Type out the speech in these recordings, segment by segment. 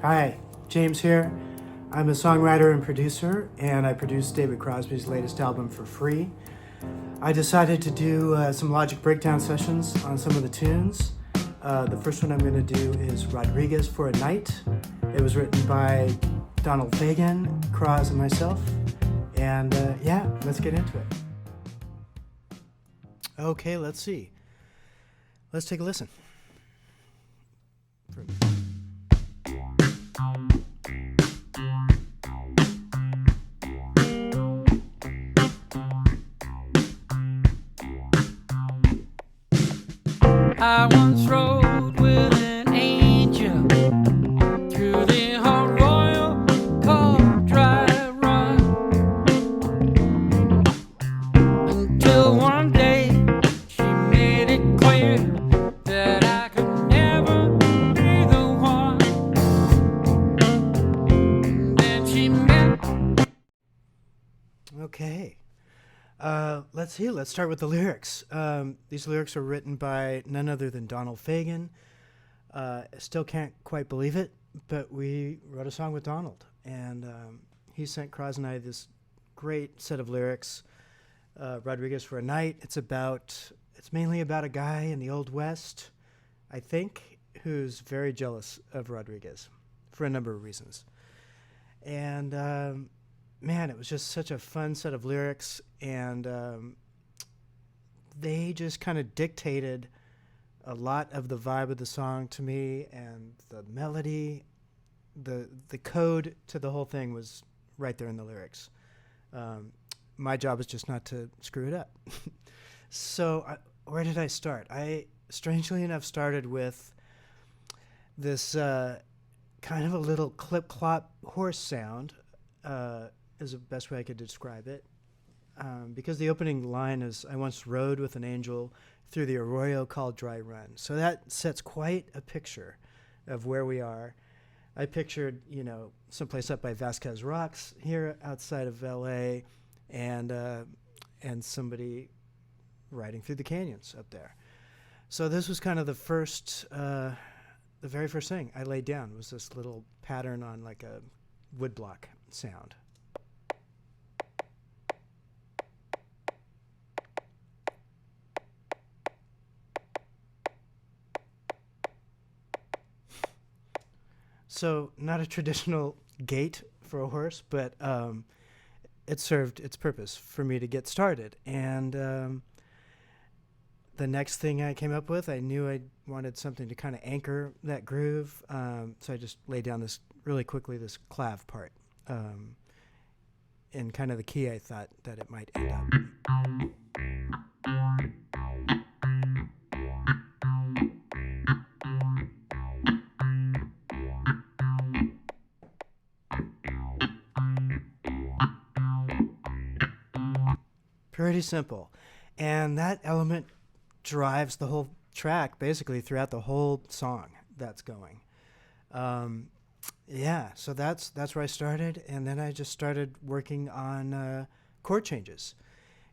Hi, James here. I'm a songwriter and producer, and I produced David Crosby's latest album for free. I decided to do some Logic breakdown sessions on some of the tunes. The first one I'm going to do is Rodriguez for a Night. It was written by Donald Fagen, Croz, and myself. And yeah, let's get into it. Okay, let's see. Let's take a listen. I once rode with an angel through the arroyo called Dry Run, until one day she made it clear that I could never be the one. Then she met. Okay. Let's see. Let's start with the lyrics. These lyrics are written by none other than Donald Fagen. I still can't quite believe it, but we wrote a song with Donald, and he sent Croz and I this great set of lyrics. Rodriguez for a Night. It's mainly about a guy in the Old West, I think, who's very jealous of Rodriguez for a number of reasons. And man, it was just such a fun set of lyrics, and they just kind of dictated a lot of the vibe of the song to me, and the melody, the code to the whole thing was right there in the lyrics. My job is just not to screw it up. So where did I start? I, strangely enough, started with this kind of a little clip-clop horse sound, is the best way I could describe it. Because the opening line is, I once rode with an angel through the arroyo called Dry Run. So that sets quite a picture of where we are. I pictured, someplace up by Vasquez Rocks here outside of LA, and somebody riding through the canyons up there. So this was kind of the very first thing I laid down was this little pattern on like a woodblock sound. So not a traditional gait for a horse, but it served its purpose for me to get started. And the next thing I came up with, I knew I wanted something to kind of anchor that groove. So I just laid down this clav part in kind of the key I thought that it might end up. Pretty simple. And that element drives the whole track basically throughout the whole song that's going. Yeah, so that's where I started, and then I just started working on chord changes.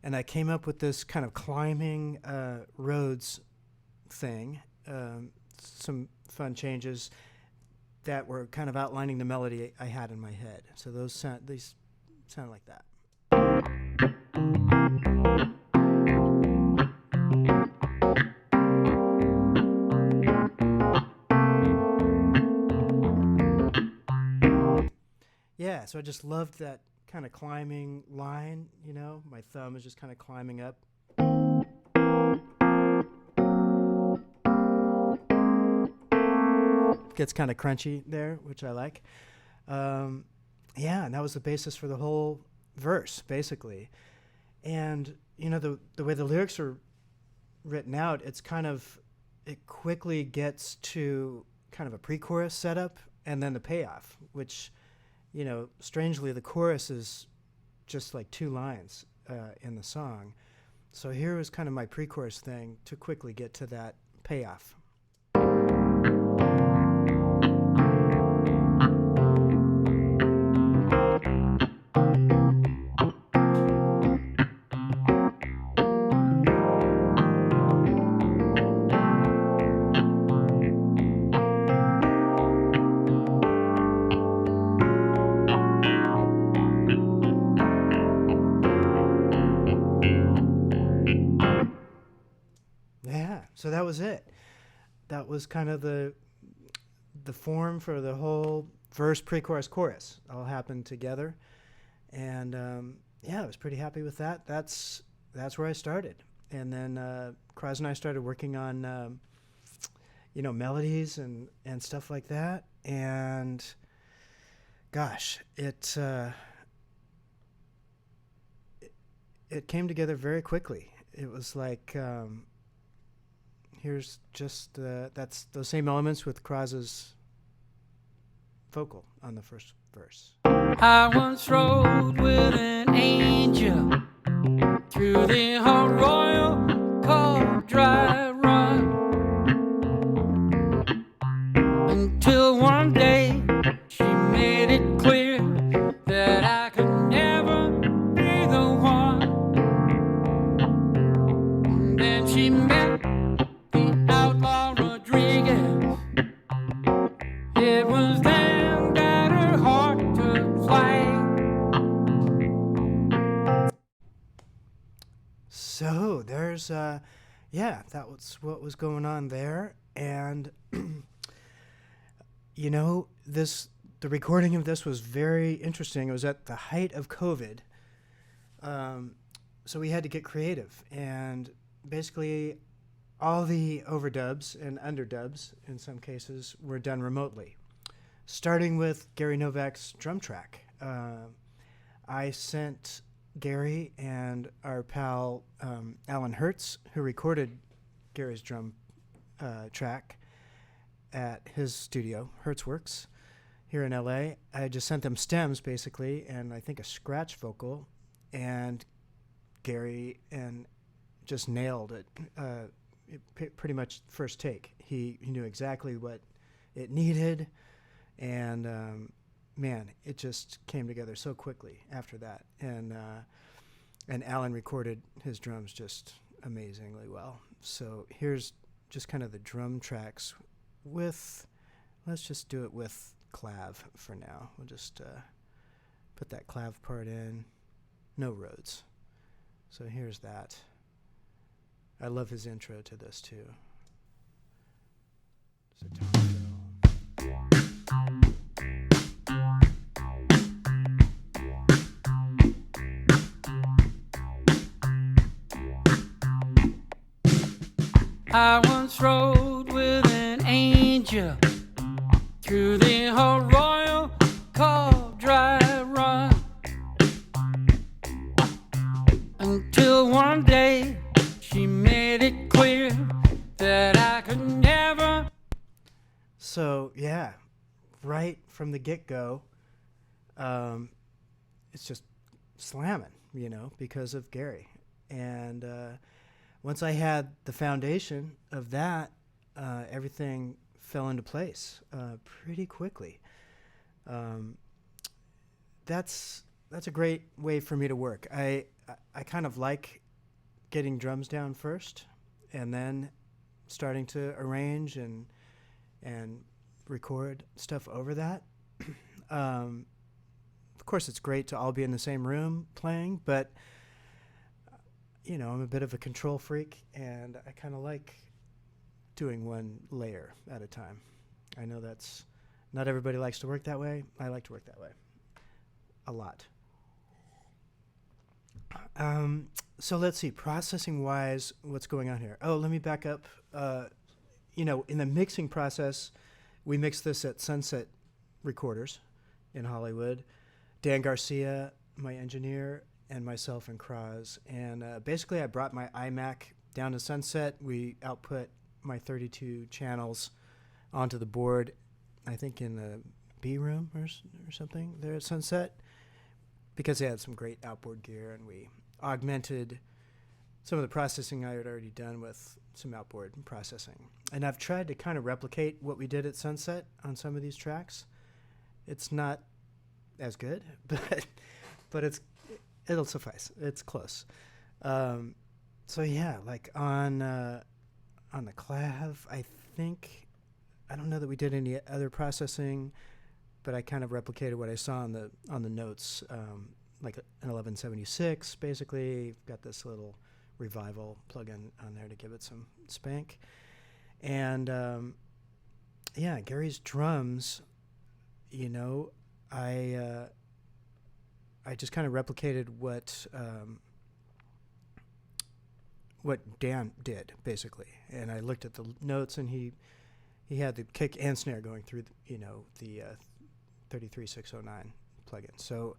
And I came up with this kind of climbing roads thing, some fun changes that were kind of outlining the melody I had in my head. So these sound like that. Yeah, so I just loved that kind of climbing line, my thumb is just kind of climbing up. Gets kind of crunchy there, which I like. Yeah, and that was the basis for the whole verse, basically. And, the way the lyrics are written out, it quickly gets to kind of a pre-chorus setup and then the payoff, which, strangely, the chorus is just like 2 lines in the song. So here was kind of my pre-chorus thing to quickly get to that payoff. was it. That was kind of the form for the whole verse, pre-chorus, chorus. All happened together, and I was pretty happy with that. That's where I started, and then Croz and I started working on melodies and stuff like that, and gosh, it came together very quickly. It was like, here's just that's those same elements with Croz's vocal on the first verse. I once rode with an angel through the arroyo called Dry Run, until one day she made it clear that I could never be the one. And then she met the outlaw Rodriguez. It was then that her heart took flight. So there's that was what was going on there, and the recording of this was very interesting. It was at the height of COVID, so we had to get creative, and basically all the overdubs and underdubs in some cases were done remotely, starting with Gary Novak's drum track. I sent Gary and our pal Alan Hertz, who recorded Gary's drum track at his studio, Hertzworks, here in LA. I just sent them stems, basically, and I think a scratch vocal, and Gary and just nailed it. Pretty much first take. He knew exactly what it needed, and man, it just came together so quickly after that. And Alan recorded his drums just amazingly well. So here's just kind of the drum tracks with, let's just do it with clav for now. We'll just put that clav part in. No Rhodes. So here's that. I love his intro to this too. It's a tone fill. I once rode with an angel through the arroyo called Dry Run, until one day she made it clear that I could never. So yeah, right from the get-go, it's just slamming, because of Gary. And once I had the foundation of that, everything fell into place pretty quickly. That's a great way for me to work. I kind of like getting drums down first, and then starting to arrange and record stuff over that. Of course, it's great to all be in the same room playing, but I'm a bit of a control freak, and I kind of like doing one layer at a time. I know that's not everybody likes to work that way. I like to work that way a lot. So let's see, processing wise, what's going on here? Oh, let me back up. In the mixing process, we mixed this at Sunset Recorders in Hollywood. Dan Garcia, my engineer, and myself and Croz. And basically I brought my iMac down to Sunset. We output my 32 channels onto the board, I think in the B room or something there at Sunset, because they had some great outboard gear, and we augmented some of the processing I had already done with some outboard processing. And I've tried to kind of replicate what we did at Sunset on some of these tracks. It's not as good, but it'll suffice. It's close. So yeah, like on the clav, I don't know that we did any other processing, but I kind of replicated what I saw on the notes, like an 1176. Basically, got this little revival plugin on there to give it some spank. And yeah, Gary's drums, you know, I just kind of replicated what Dan did, basically. And I looked at the notes, and he had the kick and snare going through, the 33609 plugin. So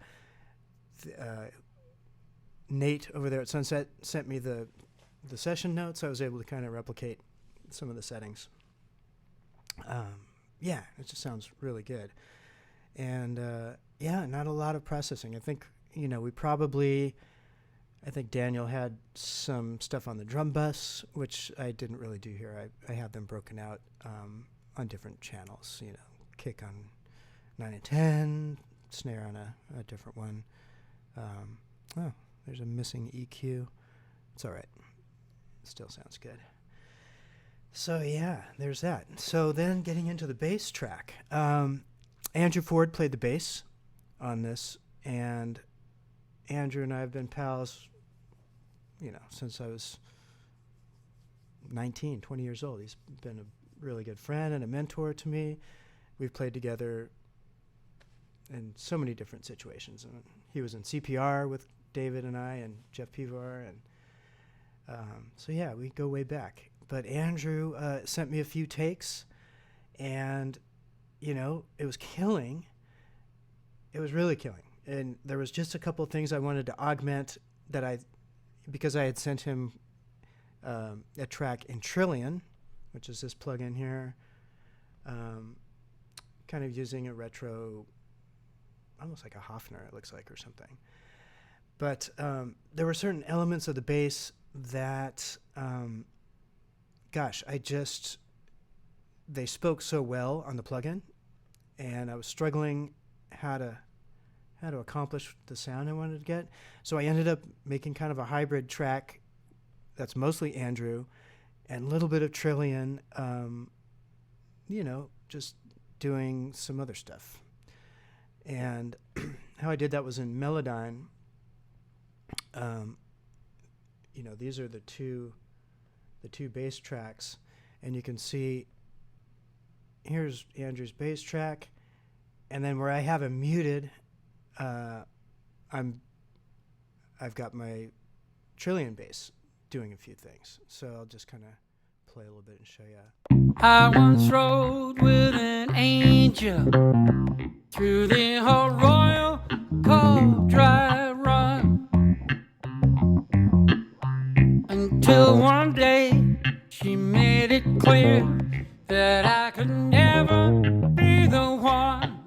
Nate over there at Sunset sent me the session notes. I was able to kind of replicate some of the settings. Yeah, it just sounds really good. And yeah, not a lot of processing. I think, I think Daniel had some stuff on the drum bus, which I didn't really do here. I have them broken out on different channels, kick on 9 and 10, snare on a different one. Oh, there's a missing EQ. It's all right. It still sounds good. So yeah, there's that. So then getting into the bass track. Andrew Ford played the bass on this, and Andrew and I have been pals, since I was 19, 20 years old. He's been a really good friend and a mentor to me. We've played together in so many different situations. And he was in CPR with David and I and Jeff Pivar, and so yeah, we go way back. But Andrew sent me a few takes, and it was killing. It was really killing. And there was just a couple of things I wanted to augment because I had sent him a track in Trillion, which is this plugin here, kind of using a retro, almost like a Hofner, it looks like, or something. But there were certain elements of the bass that, they spoke so well on the plugin, and I was struggling how to accomplish the sound I wanted to get. So I ended up making kind of a hybrid track that's mostly Andrew and a little bit of Trillion, just doing some other stuff. And how I did that was in Melodyne. These are the two bass tracks, and you can see here's Andrew's bass track, and then where I have him muted, I've got my Trillion bass doing a few things. So I'll just kind of play a little bit and show you. I once rode with an angel through the arroyo called Dry Run, until one day she made it clear that I could never be the one.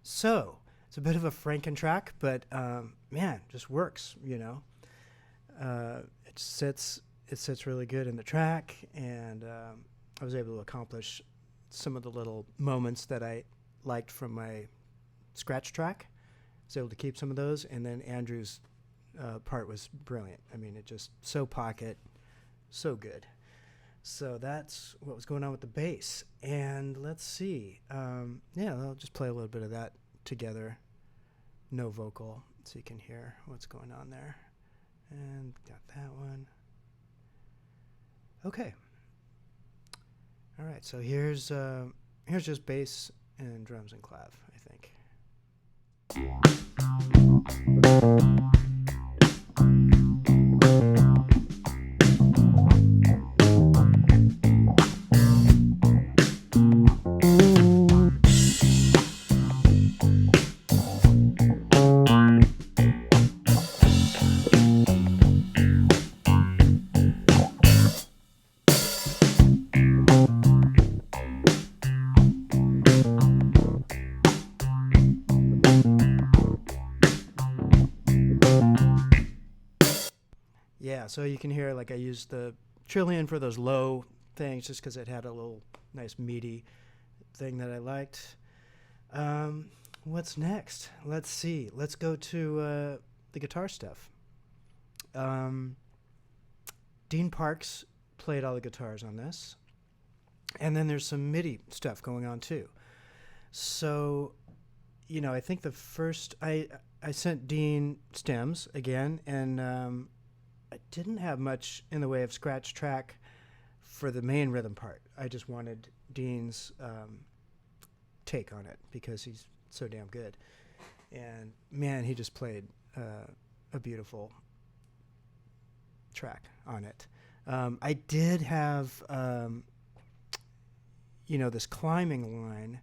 So it's a bit of a Franken track, but man, just works. It sits really good in the track, and I was able to accomplish some of the little moments that I liked from my scratch track. I was able to keep some of those, and then Andrew's part was brilliant. I mean, it just so pocket, so good. So that's what was going on with the bass. And let's see. Yeah, I'll just play a little bit of that together. No vocal, so you can hear what's going on there. And got that one. Okay. All right, so here's just bass and drums and clav, I think. Yeah, so you can hear, like, I used the Trillion for those low things just because it had a little nice meaty thing that I liked. What's next? Let's see. Let's go to the guitar stuff. Dean Parks played all the guitars on this. And then there's some MIDI stuff going on too. So, I think the first, I sent Dean stems again, and I didn't have much in the way of scratch track for the main rhythm part. I just wanted Dean's take on it because he's so damn good. And man, he just played a beautiful track on it. I did have, this climbing line.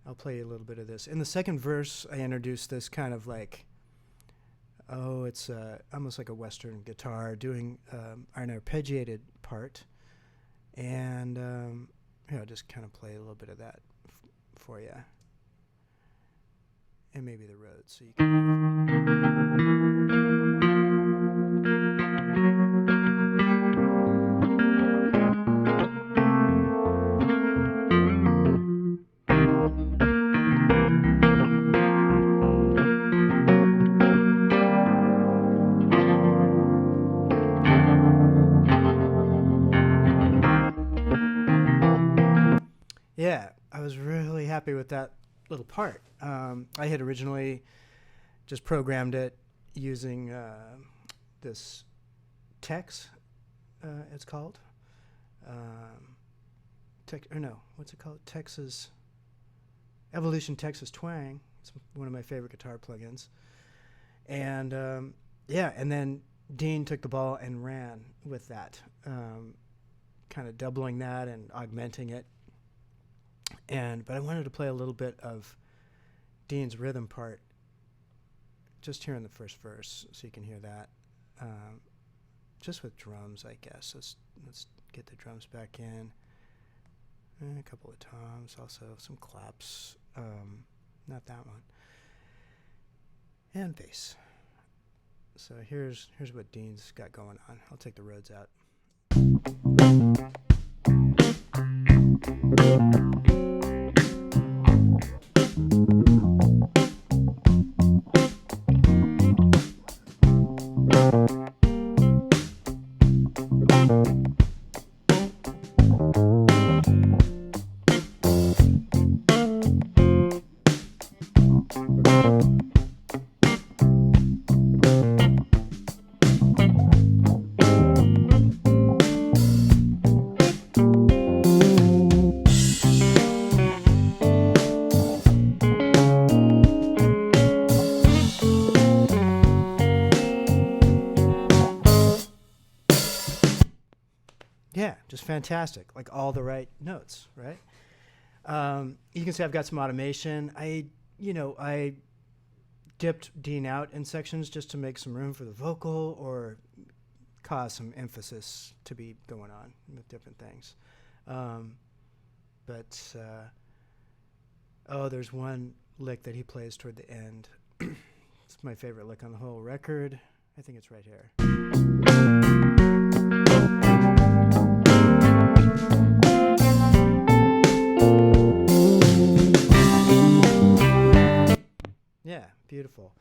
I'll play you a little bit of this. In the second verse, I introduced this kind of like, it's almost like a Western guitar doing an arpeggiated part. And I'll just kind of play a little bit of that for you. And maybe the Rhodes, so you can. Yeah, I was really happy with that little part. I had originally just programmed it using this Tex, it's called. What's it called? Texas Evolution Texas Twang. It's one of my favorite guitar plugins. And and then Dean took the ball and ran with that, kind of doubling that and augmenting it. But I wanted to play a little bit of Dean's rhythm part just here in the first verse, so you can hear that. Just with drums, I guess. Let's get the drums back in. And a couple of toms, also some claps. Not that one. And bass. So here's what Dean's got going on. I'll take the Rhodes out. Yeah, just fantastic. Like all the right notes, right? You can see I've got some automation. I dipped Dean out in sections just to make some room for the vocal or cause some emphasis to be going on with different things. There's one lick that he plays toward the end. It's my favorite lick on the whole record. I think it's right here. Yeah, beautiful.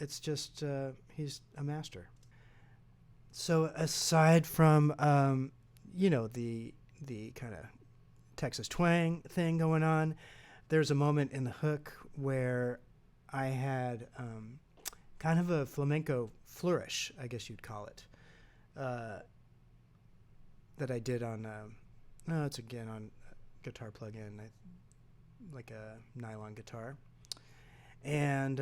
It's just he's a master. So aside from the kind of Texas twang thing going on, there's a moment in the hook where I had kind of a flamenco flourish, I guess you'd call it, that I did on it's again on guitar plug-in, like a nylon guitar. And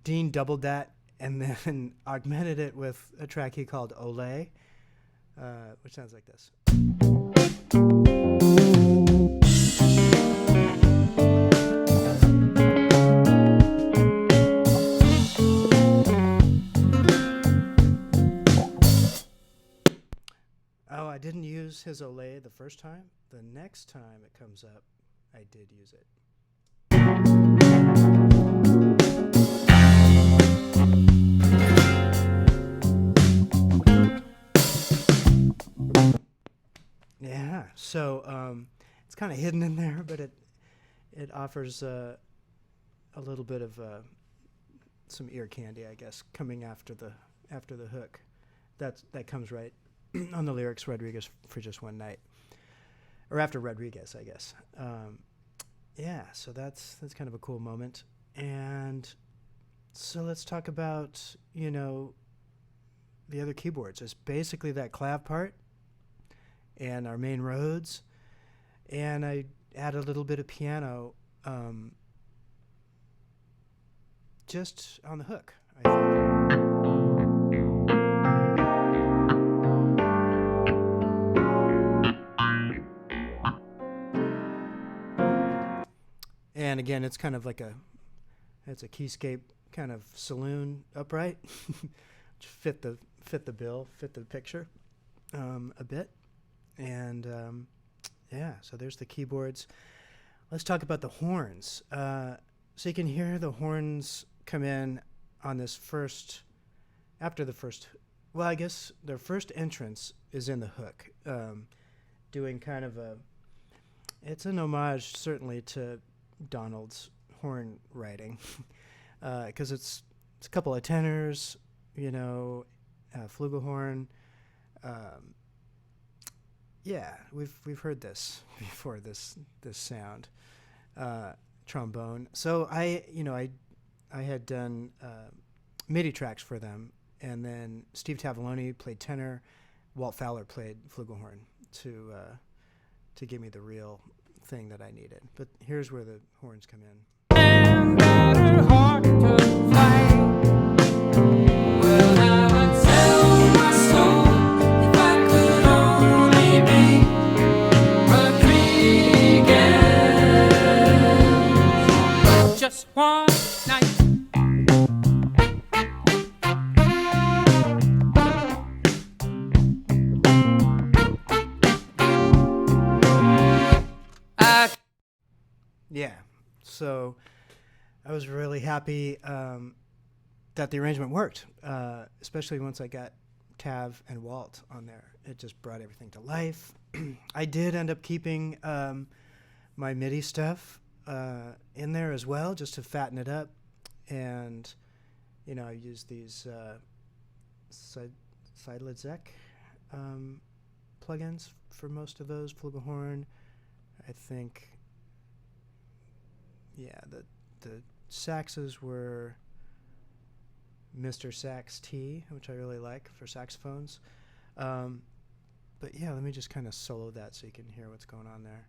Dean doubled that and then augmented it with a track he called Olé, which sounds like this. Oh, I didn't use his Olé the first time. The next time it comes up, I did use it. Yeah, so it's kind of hidden in there, but it offers a little bit of some ear candy, I guess, coming after the hook. That comes right on the lyrics, Rodriguez for just one night, or after Rodriguez, I guess. So that's kind of a cool moment. And So let's talk about, the other keyboards. It's basically that clav part and our main Rhodes, and I add a little bit of piano just on the hook, I think. And again, it's kind of like it's a keyscape kind of saloon upright, which fit the bill, fit the picture a bit. And so there's the keyboards. Let's talk about the horns. So you can hear the horns come in on this after the first, well, I guess their first entrance is in the hook, doing kind of it's an homage certainly to Donald's horn writing, because it's a couple of tenors, flugelhorn. We've heard this before, this sound, trombone. So I had done MIDI tracks for them, and then Steve Tavoloni played tenor, Walt Fowler played flugelhorn to give me the real thing that I needed. But here's where the horns come in. And got her heart to fly. Well, I would sell my soul if I could only be Rodriguez. Just one night. Yeah, so I was really happy that the arrangement worked, especially once I got Tav and Walt on there. It just brought everything to life. I did end up keeping my MIDI stuff in there as well, just to fatten it up. And, I used these Seidlitz plugins for most of those, flugelhorn. I think... Yeah, the saxes were Mr. Sax T, which I really like for saxophones. But yeah, let me just kind of solo that so you can hear what's going on there.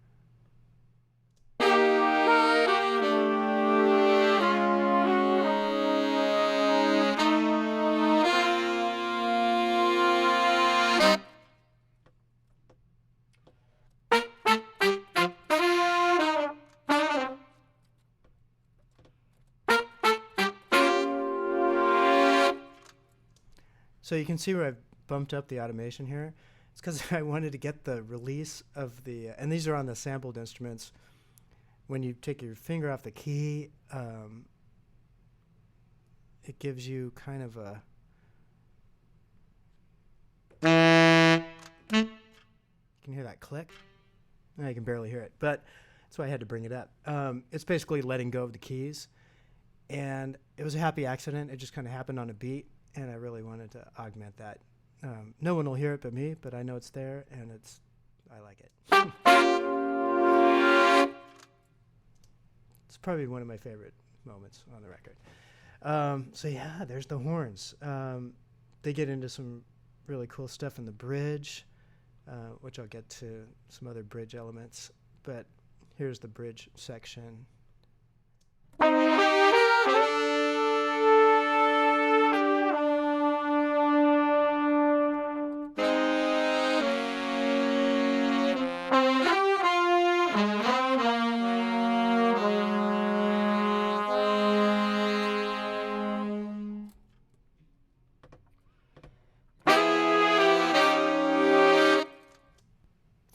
So you can see where I've bumped up the automation here. It's because I wanted to get the release of the, and these are on the sampled instruments. When you take your finger off the key, it gives you kind of a, you can hear that click? No, you can barely hear it, but that's why I had to bring it up. It's basically letting go of the keys, and it was a happy accident. It just kind of happened on a beat. And I really wanted to augment that. No one will hear it but me, but I know it's there, and I like it. It's probably one of my favorite moments on the record. So yeah, there's the horns. They get into some really cool stuff in the bridge, which I'll get to some other bridge elements. But here's the bridge section.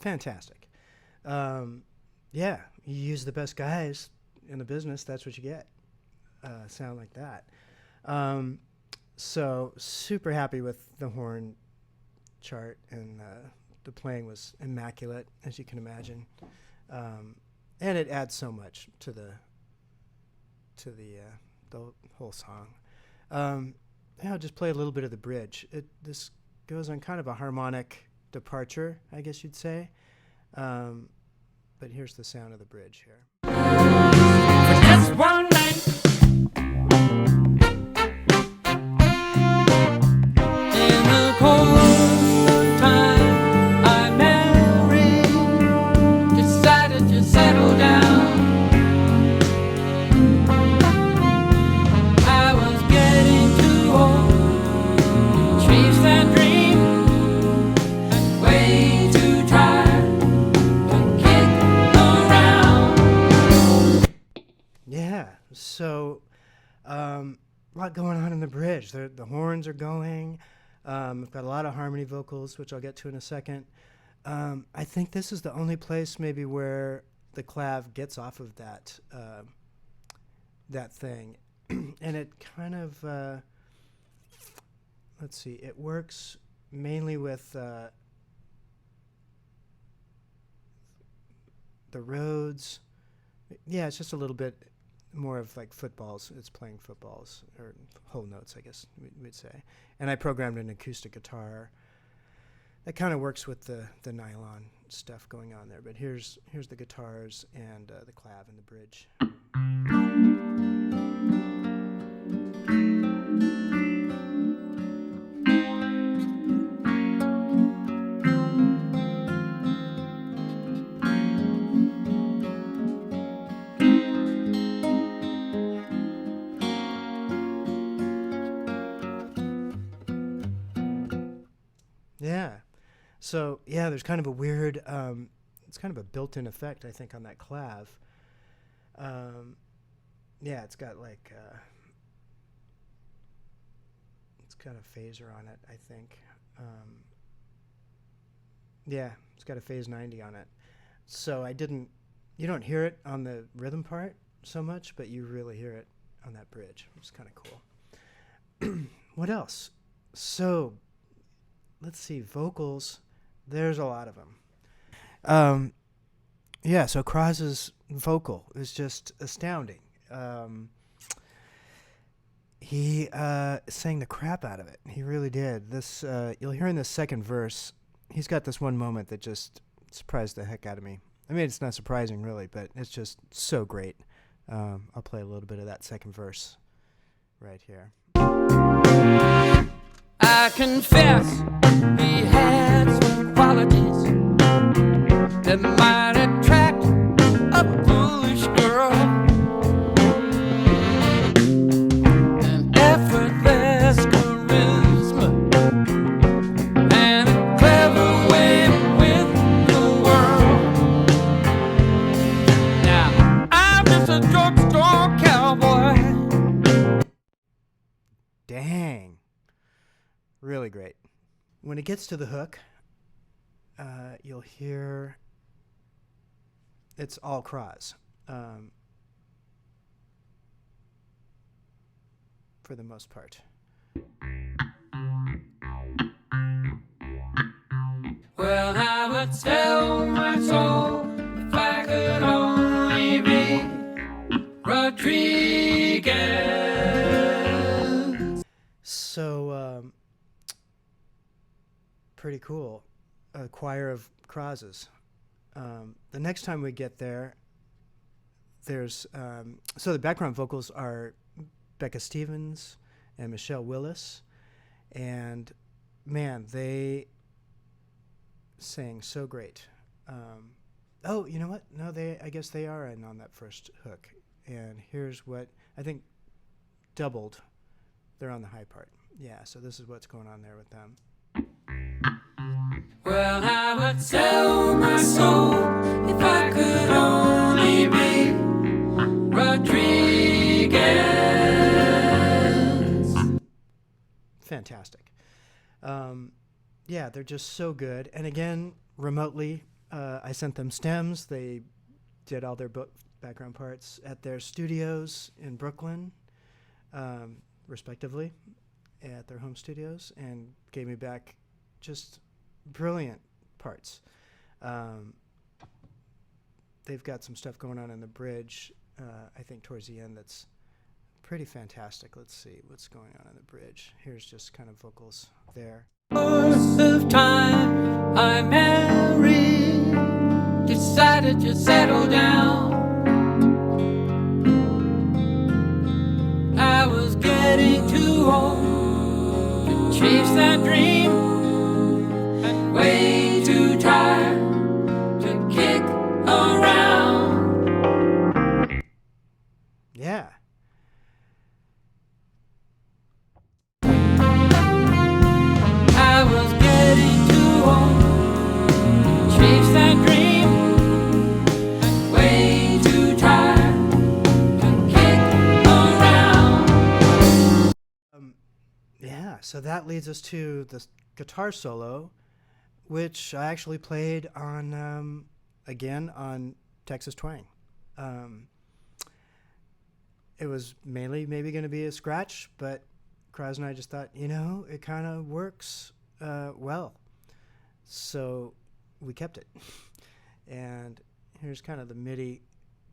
Fantastic. Yeah, you use the best guys in the business, that's what you get. Sound like that. So super happy with the horn chart, and the playing was immaculate, as you can imagine. And it adds so much to the whole song. I'll just play a little bit of the bridge. This goes on kind of a harmonic departure, I guess you'd say. But here's the sound of the bridge here. For just one night, lot going on in the bridge. The horns are going. I've got a lot of harmony vocals, which I'll get to in a second. I think this is the only place maybe where the clav gets off of that that thing, and it kind of let's see. It works mainly with the roads. Yeah, it's just a little bit more of like footballs. It's playing footballs, or whole notes, I guess we'd say. And I programmed an acoustic guitar that kind of works with the nylon stuff going on there. But here's the guitars and the clav and the bridge. Yeah. So, yeah, there's kind of a weird, it's kind of a built-in effect, I think, on that clav. Yeah, it's got like, it's got a phaser on it, I think. Yeah, it's got a phase 90 on it. So you don't hear it on the rhythm part so much, but you really hear it on that bridge, which is kind of cool. What else? So, let's see, vocals. There's a lot of them. Yeah, so Croz's vocal is just astounding. He sang the crap out of it. He really did. This you'll hear in the second verse, he's got this one moment that just surprised the heck out of me. I mean, it's not surprising really, but it's just so great. I'll play a little bit of that second verse right here. I confess he had some qualities that might attract a foolish girl. An effortless charisma and a clever way with the world. Now, I'm just a drugstore cowboy. Dang. Really great. When it gets to the hook, you'll hear it's all Croz for the most part. Well, I would sell my soul if I could only be Rodriguez. So, pretty cool. A choir of Crozes. The next time we get there, there's so the background vocals are Becca Stevens and Michelle Willis, and man, they sang so great. Oh, you know what? No, I guess they are in on that first hook. And here's what I think doubled. They're on the high part. Yeah, so this is what's going on there with them. Well, I would sell my soul if I could only be Rodriguez. Fantastic. Yeah, they're just so good. And again, remotely, I sent them stems. They did all their background parts at their studios in Brooklyn, respectively, at their home studios, and gave me back just brilliant parts. They've got some stuff going on in the bridge, I think towards the end, that's pretty fantastic. Let's see what's going on in the bridge. Here's just kind of vocals there. Course of time, I married, decided to settle down. I was getting too old to chase that dream, and way too tired to kick around. Yeah. I was getting too old to chase that dream, and way too tired to kick around. So that leads us to the guitar solo, which I actually played on, again, on Texas Twang. It was mainly maybe going to be a scratch, but Croz and I just thought, it kind of works well. So we kept it. And here's kind of the MIDI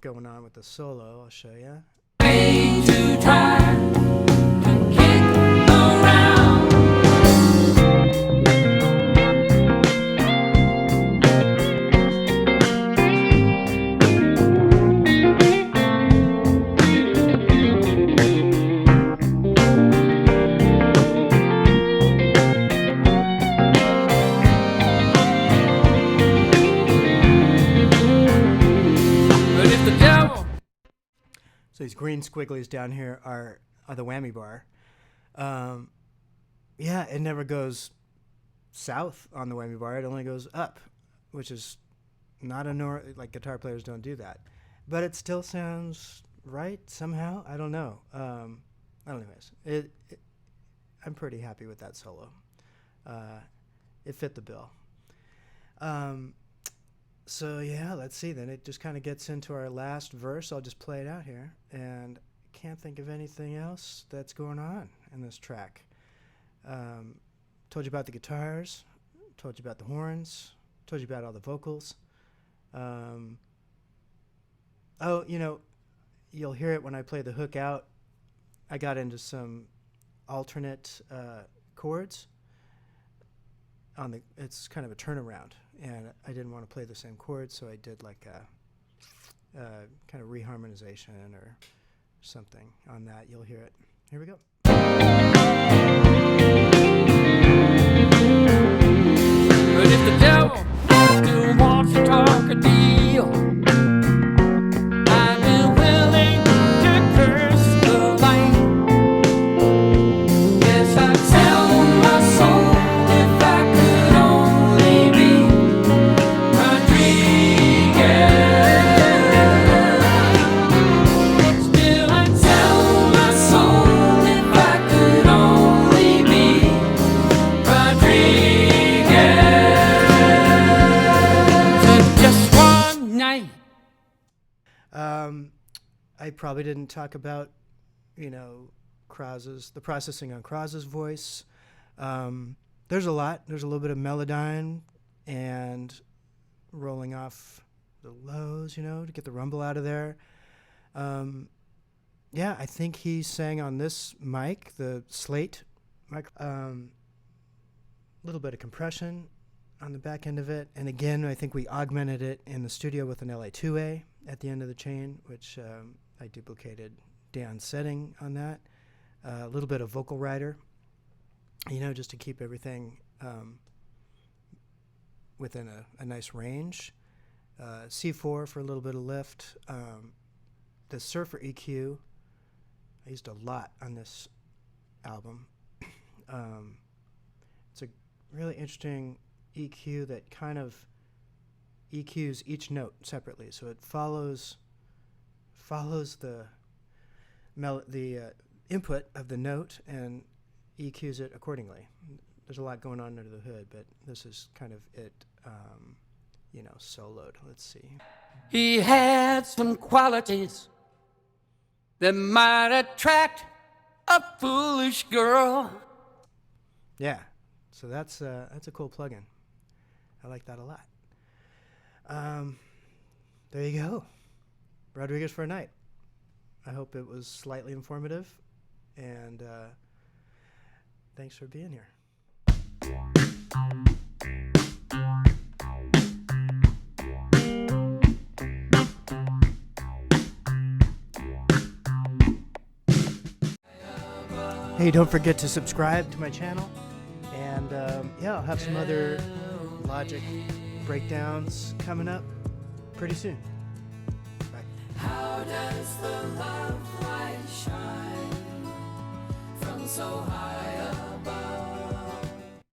going on with the solo. I'll show you. Way too tired to kick around. But if the devil So these green squigglies down here are the whammy bar. Yeah, it never goes south on the whammy bar. It only goes up, which is not like guitar players don't do that. But it still sounds right somehow. I don't know. Anyways, I'm pretty happy with that solo. It fit the bill. So yeah, let's see then. It just kind of gets into our last verse. I'll just play it out here. And can't think of anything else that's going on in this track. Told you about the guitars. Told you about the horns. Told you about all the vocals. You'll hear it when I play the hook out. I got into some alternate chords. It's kind of a turnaround, and I didn't want to play the same chords, so I did like a kind of reharmonization or something on that. You'll hear it. Here we go. But if the devil still wants to talk a deal, I'd be willing to curse the light. Yes, I'd sell my soul if I could only be Rodriguez. Still, I'd sell my soul if I could only be Rodriguez. Just one night. I probably didn't talk about, the processing on Croz's voice. There's a lot. There's a little bit of melodyne and rolling off the lows, to get the rumble out of there. Yeah, I think he sang on this mic, the Slate mic. Little bit of compression on the back end of it. And again, I think we augmented it in the studio with an LA2A at the end of the chain, which I duplicated Dan's setting on that. A little bit of vocal rider, just to keep everything within a nice range. C4 for a little bit of lift. The Surfer EQ, I used a lot on this album. It's a really interesting EQ that kind of EQs each note separately, so it follows the input of the note and EQs it accordingly. There's a lot going on under the hood, but this is kind of it, soloed. Let's see. He had some qualities that might attract a foolish girl. Yeah, so that's a cool plugin. I like that a lot. There you go. Rodriguez for a Night. I hope it was slightly informative, and thanks for being here. Hey, don't forget to subscribe to my channel, and I'll have some other Logic breakdowns coming up pretty soon. Bye. How does the love light shine from so high?